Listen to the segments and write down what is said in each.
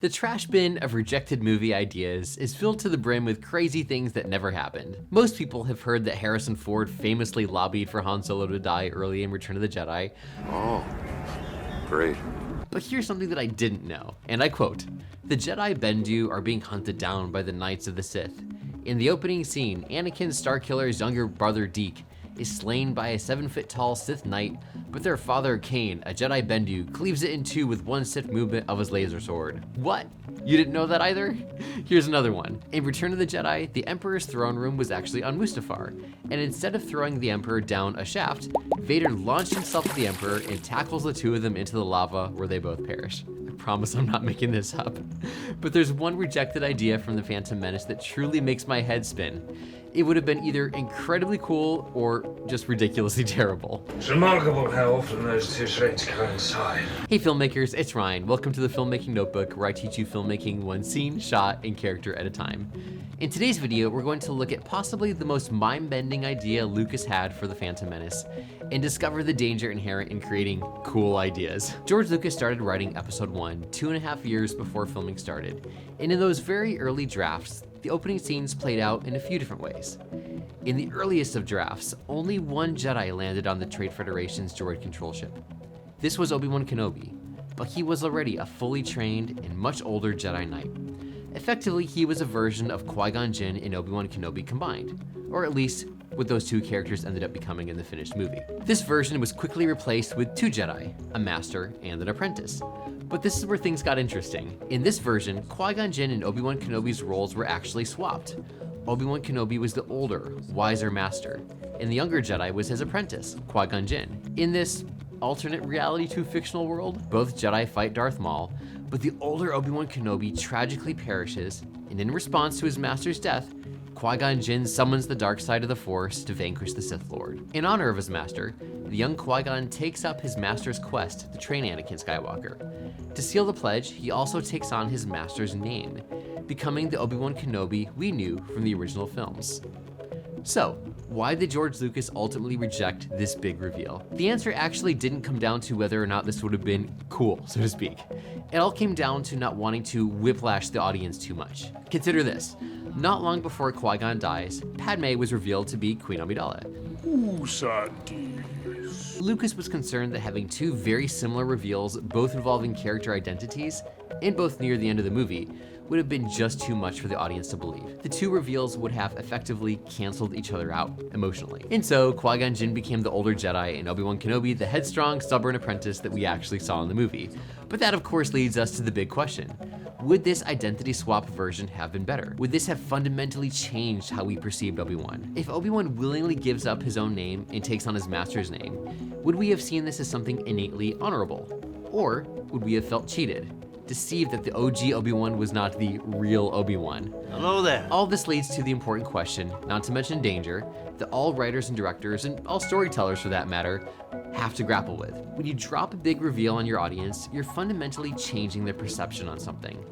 The trash bin of rejected movie ideas is filled to the brim with crazy things that never happened. Most people have heard that Harrison Ford famously lobbied for Han Solo to die early in Return of the Jedi. Oh, great. But here's something that I didn't know, and I quote, "The Jedi Bendu are being hunted down by the Knights of the Sith. In the opening scene, Anakin Starkiller's younger brother Deke is slain by a 7-foot-tall Sith Knight, but their father Kain, a Jedi Bendu, cleaves it in two with one Sith movement of his laser sword." What? You didn't know that either? Here's another one. In Return of the Jedi, the Emperor's throne room was actually on Mustafar, and instead of throwing the Emperor down a shaft, Vader launched himself at the Emperor and tackles the two of them into the lava where they both perish. I promise I'm not making this up. But there's one rejected idea from the Phantom Menace that truly makes my head spin. It would have been either incredibly cool or just ridiculously terrible. It's remarkable how often those two traits coincide. Hey filmmakers, it's Ryan. Welcome to the Filmmaking Notebook, where I teach you filmmaking one scene, shot, and character at a time. In today's video, we're going to look at possibly the most mind-bending idea Lucas had for the Phantom Menace and discover the danger inherent in creating cool ideas. George Lucas started writing episode 1 2.5 years before filming started, and in those very early drafts, the opening scenes played out in a few different ways. In the earliest of drafts, only one Jedi landed on the Trade Federation's droid control ship. This was Obi-Wan Kenobi, but he was already a fully trained and much older Jedi Knight. Effectively, he was a version of Qui-Gon Jinn and Obi-Wan Kenobi combined, or at least what those two characters ended up becoming in the finished movie. This version was quickly replaced with two Jedi, a master and an apprentice. But this is where things got interesting. In this version, Qui-Gon Jinn and Obi-Wan Kenobi's roles were actually swapped. Obi-Wan Kenobi was the older, wiser master, and the younger Jedi was his apprentice, Qui-Gon Jinn. In this alternate reality to fictional world, both Jedi fight Darth Maul, but the older Obi-Wan Kenobi tragically perishes, and in response to his master's death, Qui-Gon Jinn summons the dark side of the Force to vanquish the Sith Lord. In honor of his master, the young Qui-Gon takes up his master's quest to train Anakin Skywalker. To seal the pledge, he also takes on his master's name, becoming the Obi-Wan Kenobi we knew from the original films. So, why did George Lucas ultimately reject this big reveal? The answer actually didn't come down to whether or not this would have been cool, so to speak. It all came down to not wanting to whiplash the audience too much. Consider this. Not long before Qui-Gon dies, Padme was revealed to be Queen Amidala. Lucas was concerned that having two very similar reveals, both involving character identities, and both near the end of the movie, would have been just too much for the audience to believe. The two reveals would have effectively canceled each other out emotionally. And so, Qui-Gon Jinn became the older Jedi and Obi-Wan Kenobi the headstrong, stubborn apprentice that we actually saw in the movie. But that of course leads us to the big question. Would this identity swap version have been better? Would this have fundamentally changed how we perceived Obi-Wan? If Obi-Wan willingly gives up his own name and takes on his master's name, would we have seen this as something innately honorable? Or would we have felt cheated? Deceived that the OG Obi-Wan was not the real Obi-Wan. Hello there. All this leads to the important question, not to mention danger, that all writers and directors, and all storytellers for that matter, have to grapple with. When you drop a big reveal on your audience, you're fundamentally changing their perception on something.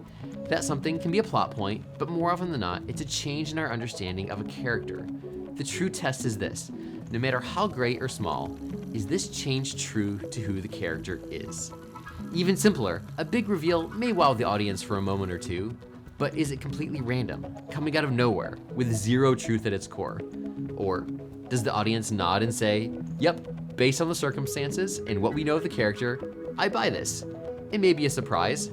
That something can be a plot point, but more often than not, it's a change in our understanding of a character. The true test is this: no matter how great or small, is this change true to who the character is? Even simpler, a big reveal may wow the audience for a moment or two, but is it completely random, coming out of nowhere, with zero truth at its core? Or does the audience nod and say, yep, based on the circumstances and what we know of the character, I buy this? It may be a surprise,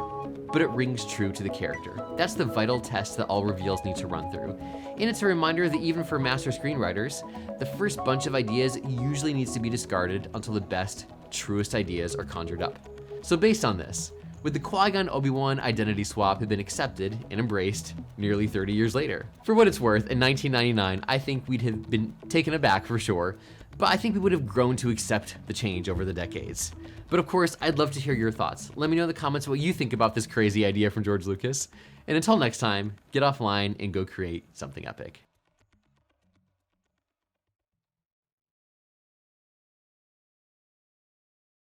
but it rings true to the character. That's the vital test that all reveals need to run through. And it's a reminder that even for master screenwriters, the first bunch of ideas usually needs to be discarded until the best, truest ideas are conjured up. So based on this, would the Qui-Gon Obi-Wan identity swap have been accepted and embraced nearly 30 years later? For what it's worth, in 1999, I think we'd have been taken aback for sure, but I think we would have grown to accept the change over the decades. But of course, I'd love to hear your thoughts. Let me know in the comments what you think about this crazy idea from George Lucas. And until next time, get offline and go create something epic.